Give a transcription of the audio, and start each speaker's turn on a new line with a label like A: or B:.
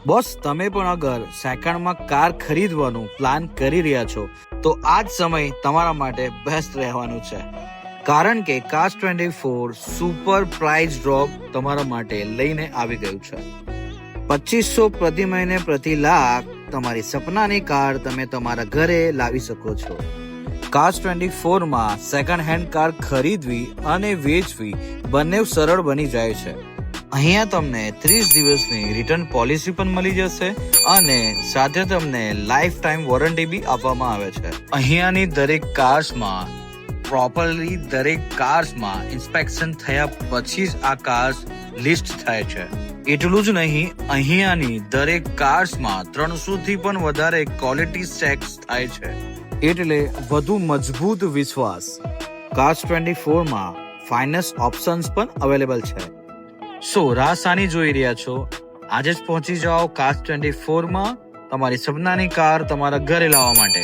A: Boss, તમે પણ અગર સેકન્ડમાં કાર ખરીદવાનું પ્લાન કરી રહ્યા છો તો આ જ સમય તમારા માટે બેસ્ટ રહેવાનું છે, કારણ કે Cars24 સુપર પ્રાઇસ ડ્રોપ તમારા માટે લઈને આવી ગયું છે। 2500 પ્રતિ મહિને પ્રતિ લાખ તમારી સપનાની કાર તમે તમારા ઘરે લાવી શકો છો। Cars24 માં સેકન્ડ હેન્ડ કાર ખરીદવી અને વેચવી બંને સરળ બની જાય છે। અહીંયા તમને 30 દિવસની રિટર્ન પોલિસી પણ મળી જશે અને સાથે તમને લાઈફ ટાઈમ વોરંટી બી આપવામાં આવે છે। અહીંયાની દરેક કાર્સમાં પ્રોપરલી ઇન્સ્પેક્શન થયા પછી જ આ કાર્સ લિસ્ટ થાય છે। એટલું જ નહીં, અહીંયાની દરેક કાર્સમાં 300 થી પણ વધારે ક્વોલિટી ચેક્સ થાય છે, એટલે વધુ મજબૂત વિશ્વાસ। Cars24 માં ફાઇનાન્સ ઓપ્શન્સ પણ અવેલેબલ છે। રાહ સાની જોઈ રહ્યા છો? આજે જ પહોંચી જાઓ Cars24 માં તમારી સપનાની કાર તમારા ઘરે લાવવા માટે।